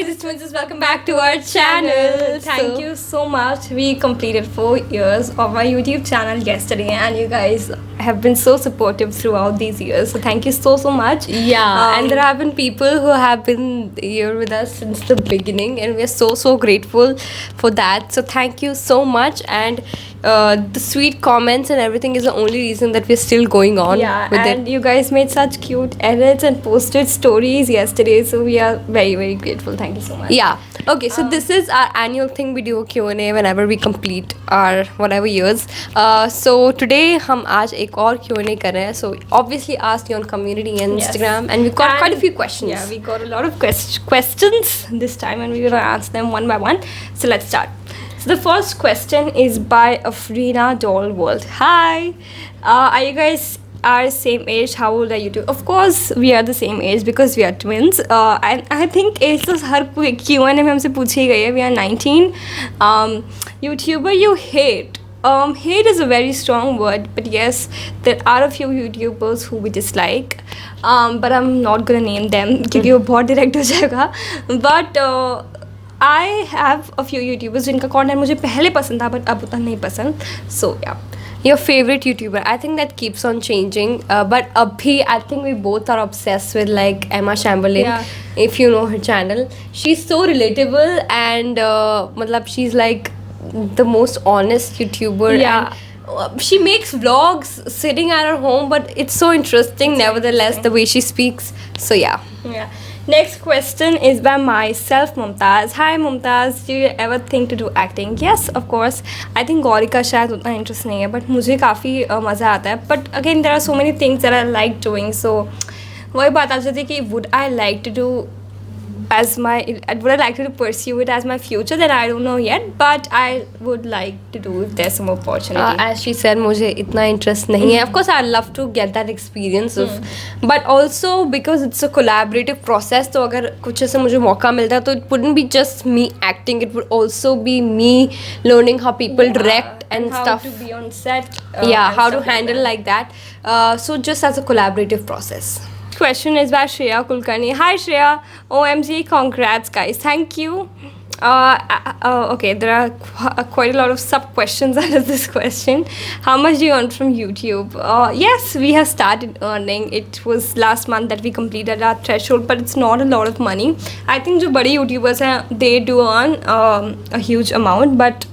guys, it's Princess. Welcome back to our channel. Thank you so much. We completed 4 years of our YouTube channel yesterday, and you guys have been so supportive throughout these years. So thank you so much. Yeah, And there have been people who have been here with us since the beginning, and we are so grateful for that. So thank you so much. And the sweet comments and everything is the only reason that we're still going on with and it. You guys made such cute edits and posted stories yesterday, so we are very grateful. Thank you so much. Yeah. Okay, so this is our annual thing. We do a Q&A whenever we complete our whatever years. So today हम आज एक और Q&A कर रहे हैं. So obviously asked you on community and Yes. Instagram, and we got quite a few questions. Yeah, we got a lot of questions this time, and we're gonna answer them one by one. So let's start. So the first question is by Afrina Doll World. Hi, are you guys are same age? How old are you two? Of course, we are the same age because we are twins. And I think age तो हर कोई Q&A में हमसे पूछी गई है. We are 19. YouTuber you hate. Hate is a very strong word, but yes, there are a few YouTubers who we dislike. But I'm not gonna name them क्योंकि वो बहुत direct हो जाएगा. But I have a few YouTubers जिनका content मुझे पहले पसंद था, but अब उतना नहीं पसंद. So yeah. Your favorite YouTuber? I think that keeps on changing. But abhi, I think we both are obsessed with like Emma Chamberlain. Yeah. If you know her channel, she's so relatable and matlab she's like the most honest YouTuber. Yeah. And she makes vlogs sitting at her home, but it's so interesting nevertheless the way she speaks. So yeah. Yeah. Next question is by myself, Mumtaz. Hi, Mumtaz. Do you ever think to do acting? Yes, of course. I think Gauri का शायद उतना interest नहीं है, but मुझे काफ़ी मज़ा आता है. But again, there are so many things that I like doing. So वही बात आ जाती है कि would I like to do as my would I like to pursue it as my future? Then I don't know yet, but I would like to do if there's some opportunity. As she said, मुझे इतना interest नहीं है. Of course, I'd love to get that experience of, but also because it's a collaborative process. तो अगर कुछ ऐसे मुझे मौका मिलता है, तो it wouldn't be just me acting. It would also be me learning how people direct and how stuff. to be on set. Yeah, and how to stuff handle like that. So just as a collaborative process. Question is by Shreya Kulkarni. Hi Shreya, OMG, congrats guys. Thank you. Okay, there are quite a lot of sub questions under this question. How much do you earn from YouTube? Yes, we have started earning. It was last month that we completed our threshold, but it's not a lot of money. I think जो बड़े YouTubers हैं, they do earn a huge amount, but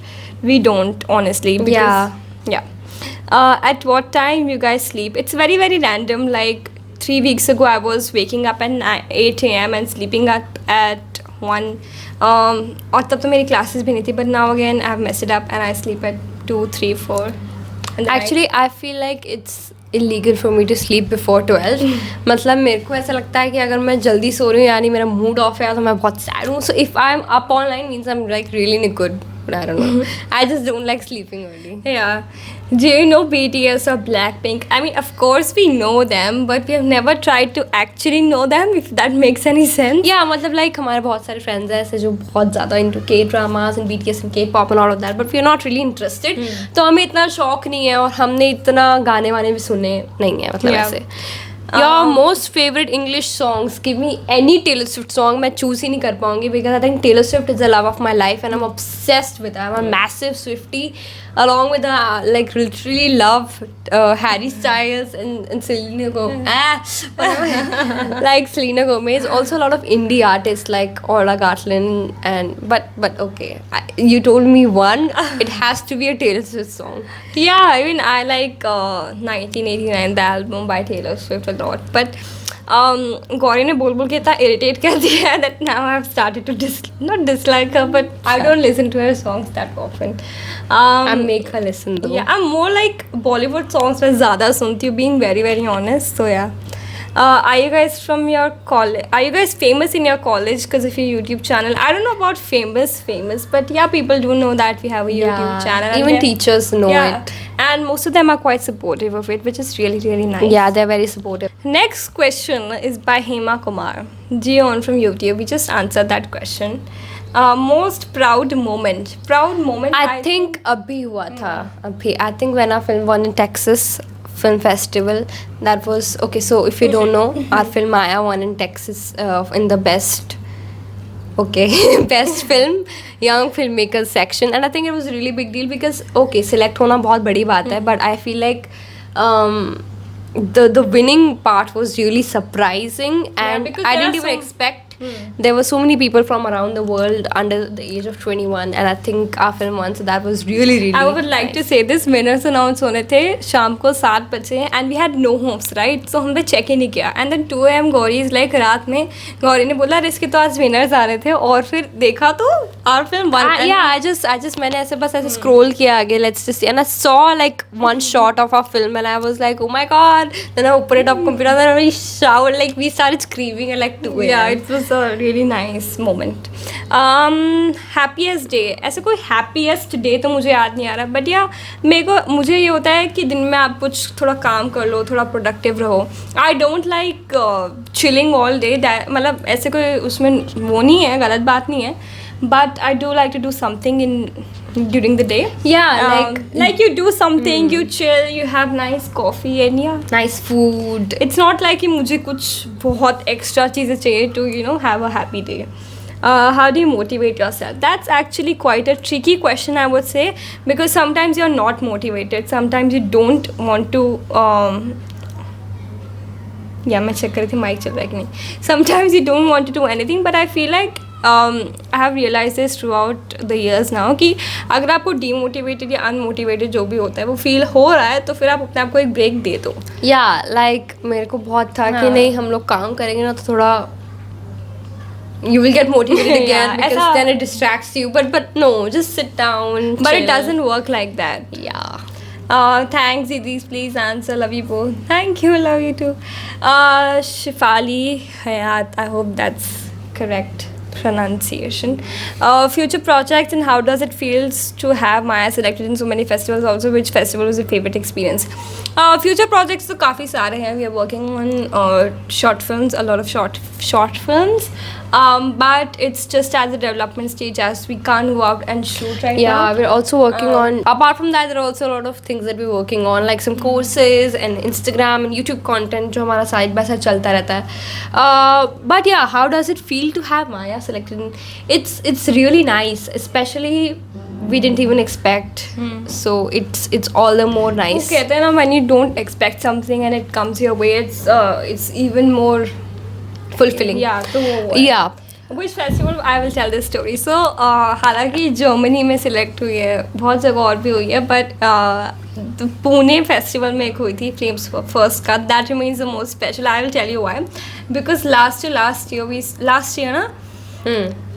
we don't honestly. Because, yeah. At what time you guys sleep? It's very random. Like 3 weeks ago, I was waking up at 8 a.m. and sleeping at 1. और तब तो मेरी classes भी नहीं थी. But now again, I have messed it up and I sleep at 2, 3, 4. Actually, I feel like it's illegal for me to sleep before 12. मतलब मेरे को ऐसा लगता है कि अगर मैं जल्दी सो रही हूँ यानी मेरा मूड ऑफ है तो मैं बहुत सैड हूँ. So if I'm up all night means I'm like really in a good. But I don't know. I just don't like sleeping early. Yeah. Do you know BTS or Blackpink? I mean, of course we know them, but we have never tried to actually know them, if that makes any sense. Yeah, मतलब like हमारे बहुत सारे friends हैं ऐसे जो बहुत ज़्यादा into K-dramas and BTS and K-pop and all of that, but we are not really interested. तो हमें इतना शौक नहीं है और हमने इतना गाने वाने भी सुने नहीं है मतलब ऐसे. Your most favorite English songs? Give me any Taylor Swift song. मैं choose ही नहीं कर पाऊँगी because I think Taylor Swift is the love of my life and I'm obsessed with her. I'm a massive Swiftie, along with like literally love Harry Styles and Selena Gomez. Like Selena Gomez. Also a lot of indie artists like Orla Gartland but okay. You told me one. It has to be a Taylor Swift song. Yeah, I mean, I like 1989, the album by Taylor Swift a lot. But Gauri ने बोल के इतना irritate कर दिया है that now I've started to not dislike her, but I don't listen to her songs that often. I make her listen though. Yeah, I'm more like Bollywood songs मैं ज़्यादा सुनती हूँ, being very honest. So yeah. Are you guys from your college? Are you guys famous in your college because of your YouTube channel? I don't know about famous, but yeah, people do know that we have a YouTube channel. Even teachers know it. And most of them are quite supportive of it, which is really nice. Yeah, they're very supportive. Next question is by Hema Kumar. Jion from YouTube. We just answered that question. Most proud moment. I think abhi hua tha. I think when our film won in Texas Film Festival, that was okay. So if you don't know, our film Maya won in Texas in the best Okay, best film, young filmmakers section, and I think it was a really big deal because okay, select होना बहुत बड़ी बात है, but I feel like the winning part was really surprising, and because I there didn't are even expect. There were so many people from around the world under the age of 21, and I think our film won, so that was really I would like to say this, winners announce होने थे शाम को 7 बजे and we had no hopes, right? So हमने check ही नहीं किया and then 2 AM Gauri is like रात में गौरी ने बोला इसके तो आज winners आ रहे थे और फिर देखा तो our film won. Yeah, I just मैंने ऐसे बस ऐसे scroll किया आगे, let's just see, and I saw like one shot of our film and I was like, oh my god. Then I opened it up computer and we showered, like we started screaming at like 2 AM. Yeah, it was a really nice moment. Happiest day, ऐसे कोई happiest day तो मुझे याद नहीं आ रहा, but yeah मुझे ये होता है कि दिन में आप कुछ थोड़ा काम कर लो, थोड़ा productive रहो. I don't like chilling all day, मतलब ऐसे कोई उसमें वो नहीं है, गलत बात नहीं है, but I do like to do something during the day. Yeah, like you do something, you chill, you have nice coffee and yeah. nice food. It's not like कि मुझे कुछ बहुत extra चीज़ें चाहिए to have a happy day. How do you motivate yourself? That's actually quite a tricky question, I would say, because sometimes you're not motivated, sometimes you don't want to मैं check कर रही थी mic चल रहा है कि नहीं. Sometimes you don't want to do anything, but I feel like I have realized this throughout the years now कि अगर आपको demotivated या unmotivated जो भी होता है वो feel हो रहा है तो फिर आप अपने आप को एक break दे दो. Yeah, like मेरे को बहुत था कि नहीं हम लोग काम करेंगे ना तो थोड़ा you will get motivated again Yeah, because then it distracts you, but no, just sit down, But it chill. doesn't work like that. Yeah. Thanks, Idris. Please answer. Love you both. Thank you. Love you too. Shifali Hayat. I hope that's correct pronunciation. Future projects and how does it feels to have Maya selected in so many festivals? Also, which festival was your favorite experience? Future projects तो काफ़ी सारे हैं. We are working on short films, a lot of short films. But it's just at the development stage as we can't go out and shoot right now. Yeah, we're also working on, apart from that, there are also a lot of things that we're working on, like some courses and Instagram and YouTube content जो हमारा side by side चलता रहता है. But yeah, how does it feel to have Maya selected? It's really nice, especially we didn't even expect. So it's all the more nice. कहते हैं ना, when you don't expect something and it comes your way, it's even more fulfilling. Yeah, तो वो है. Yeah. Which festival? I will tell this story. So हालांकि Germany में select हुई है, बहुत जगह और भी हुई है, but पुणे फेस्टिवल में एक हुई थी फ्लेम्स फर्स्ट का. That remains the most special. I will tell you why. Because last year ना,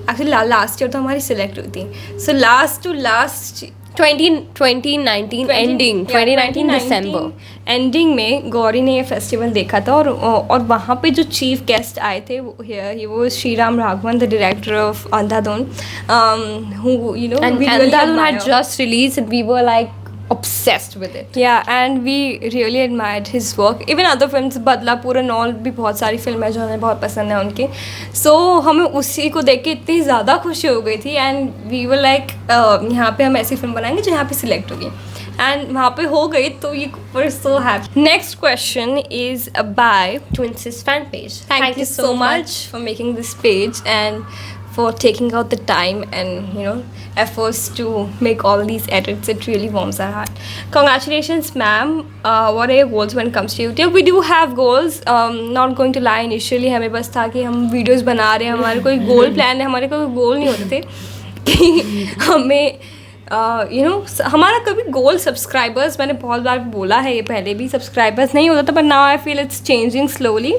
actually last year तो हमारी सिलेक्ट हुई थी. So last 2019 ending, 2019 December ending में गौरी ने ये फेस्टिवल देखा था और वहाँ पे जो चीफ गेस्ट आए थे ही वो Shriram Raghavan, the director of Andhadhun, who and we really Andhadhun had admire. just released and we were like obsessed with it. Yeah, and we really admired his work. Even other films, Badlapur and all भी बहुत सारी फिल्में हैं जो हमें बहुत पसंद है उनकी. So हमें उसी को देख के इतनी ज़्यादा खुशी हो गई थी and we were like यहाँ पे हम ऐसी फिल्म बनाएंगे जो यहाँ पे सिलेक्ट होगी. And वहाँ पे हो गई तो we were so happy. Next question is by Twinsis fan page. Thank you so much for making this page and for taking out the time and efforts to make all these edits. It really warms our heart. Congratulations, ma'am. What are your goals when it comes to YouTube? We do have goals. Not going to lie, initially हमें बस था कि हम videos बना रहे हैं, हमारे कोई goal plan है, हमारे कोई goal नहीं होते थे कि हमें हमारा कभी गोल सब्सक्राइबर्स, मैंने बहुत बार बोला है ये पहले भी, सब्सक्राइबर्स नहीं होता था, but now I feel it's changing slowly.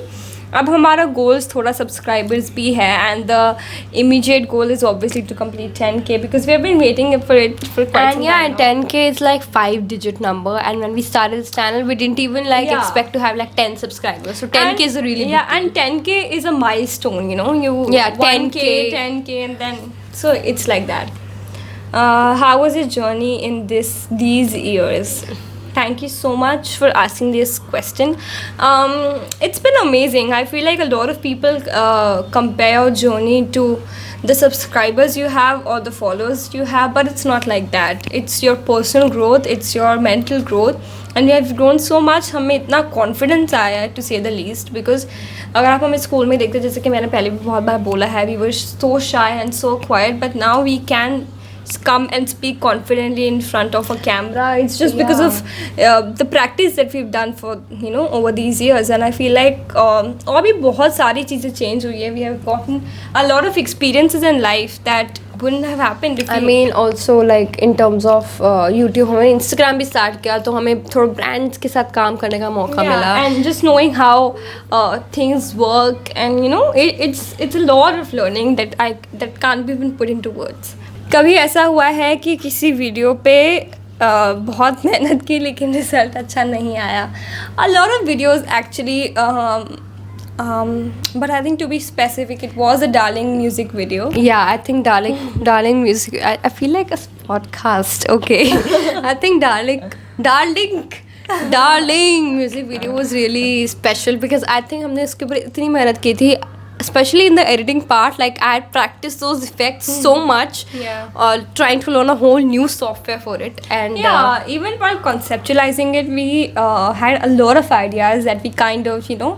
अब हमारा गोल्स थोड़ा सब्सक्राइबर्स भी है and the immediate goal is obviously to complete 10K because we have been waiting for it for quite some time. And 10K is like 5-digit number, and when we started this channel we didn't even expect to have like 10 subscribers, so 10K is a really big deal. And 10K is a milestone, you 10K 10K and then so it's like that. How was your journey in these years? Thank you so much for asking this question. It's been amazing. I feel like a lot of people compare your journey to the subscribers you have or the followers you have, but it's not like that. It's your personal growth, it's your mental growth, and we have grown so much, हमें इतना confidence आया है to से the least, because अगर आप हमें school में देखते, जैसे कि मैंने पहले भी बहुत बार बोला है, we were so shy and so quiet, but now we can come and speak confidently in front of a camera. It's just because of the practice that we've done for, you know, over these years. And I feel like और भी बहुत सारी चीज़ें change हुई है. We have gotten a lot of experiences in life that wouldn't have happened if I mean also like in terms of YouTube, हमने Instagram भी start किया तो हमें थोड़ा brands के साथ काम करने का मौका मिला. And just knowing how things work, and you know, it's a lot of learning that can't be even put into words. कभी ऐसा हुआ है कि किसी वीडियो पे बहुत मेहनत की लेकिन रिजल्ट अच्छा नहीं आया? A lot of videos actually, but I think to be specific, it was a Darling music video. Yeah, I think Darling music. I feel like a podcast. Okay, I think Darling music video was really special because I think हमने इसके ऊपर इतनी मेहनत की थी, especially in the editing part. Like I had practiced those effects so much, trying to learn a whole new software for it. And even while conceptualizing it, we had a lot of ideas that we kind of, you know,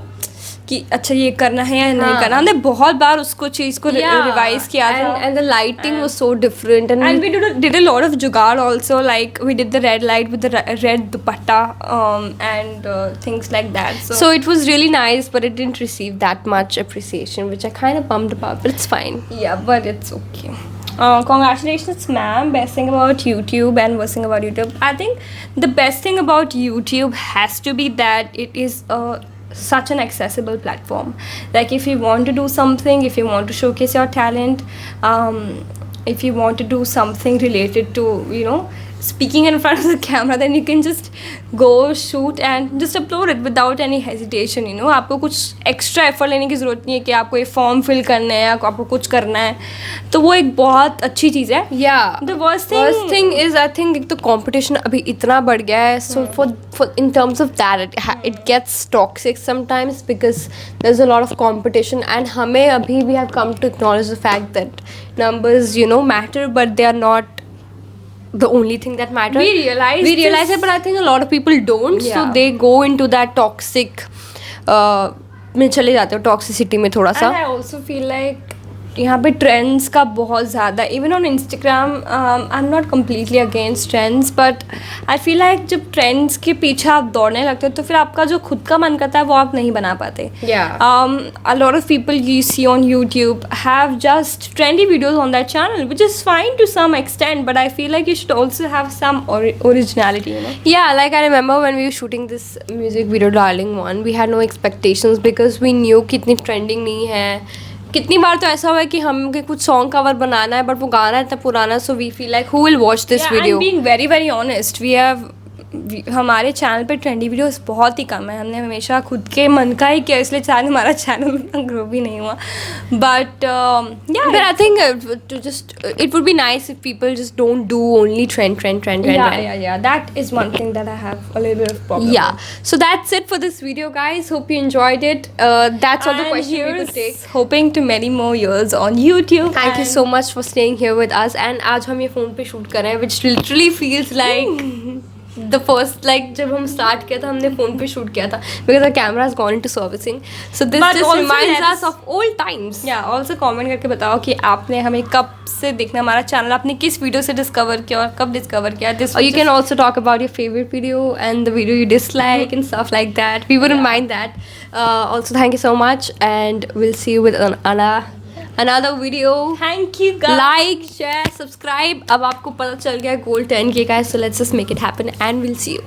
कि अच्छा ये करना है या नहीं करना. हमने बहुत बार उसको चीज़ को रिवाइज किया था. And the lighting was so different. And we did a lot of jugaad also. Like we did the red light with the red dupatta and things like that. So it was really nice, but it didn't receive that much appreciation, which I kind of bummed about. But it's fine. Yeah, but it's okay. Congratulations, ma'am. Best thing about YouTube and worst thing about YouTube. I think the best thing about YouTube has to be that it is such an accessible platform. Like if you want to do something, if you want to showcase your talent, if you want to do something related to, you know, speaking in front of the camera, then you can just go shoot and just upload it without any hesitation. You know, आपको कुछ extra effort लेने की ज़रूरत नहीं है कि आपको ये form fill करना है या आपको कुछ करना है, तो वो एक बहुत अच्छी चीज़ है. Yeah. The worst thing is I think the competition अभी इतना बढ़ गया है. So for in terms of that, it gets toxic sometimes because there's a lot of competition, and हमें अभी we have come to acknowledge the fact that numbers, you know, matter, but they are not the only thing that matters. We realize it, but I think a lot of people don't. So they go into that toxic में चले जाते हो, toxicity में थोड़ा सा. And I also feel like यहाँ पे trends का बहुत ज़्यादा, even on Instagram. I am not completely against trends, but I feel like जब ट्रेंड्स के पीछे आप दौड़ने लगते हो तो फिर आपका जो खुद का मन करता है वो आप नहीं बना पाते. A lot of people you see on YouTube have just trendy videos on that channel, which is fine to some extent, but I feel like you should also have some originality, you know. Yeah, like I remember when we were shooting this music video Darling one, we had no expectations because we knew कि इतनी trending नहीं है. कितनी बार तो ऐसा हुआ है कि हमके कुछ सॉन्ग कवर बनाना है बट वो गाना इतना पुराना, so we feel like who will watch this video. Being very very honest, हमारे चैनल पे ट्रेंडी वीडियोस बहुत ही कम है. हमने हमेशा खुद के मन का ही किया, इसलिए शायद हमारा चैनल उतना ग्रो भी नहीं हुआ. But I think too just it would be nice if people just don't do only trend. Yeah, that is one thing that I have a little bit of problem. Yeah, so that's it for this video, guys. Hope you enjoyed it. That's all the questions we could take. Hoping to many more years on YouTube. Thank you so much for staying here with us. And आज हम ये phone पे shoot कर रहे हैं, which literally feels like the first, like जब हम start किया था हमने phone पे shoot किया था because our camera has gone into servicing. So this just reminds us of old times. Yeah, also comment करके बताओ कि आपने हमें कब से देखना हमारा चैनल, आपने किस वीडियो से डिस्कवर किया और कब डिस्कवर किया. Or you can also talk about your favorite video and the video you dislike and stuff like that. We wouldn't mind that. Also thank you so much, and we'll see you with another video. Thank you guys. Like, share, subscribe. अब आपको पता चल गया गोल 10K का है, so let's just make it happen and we'll see you.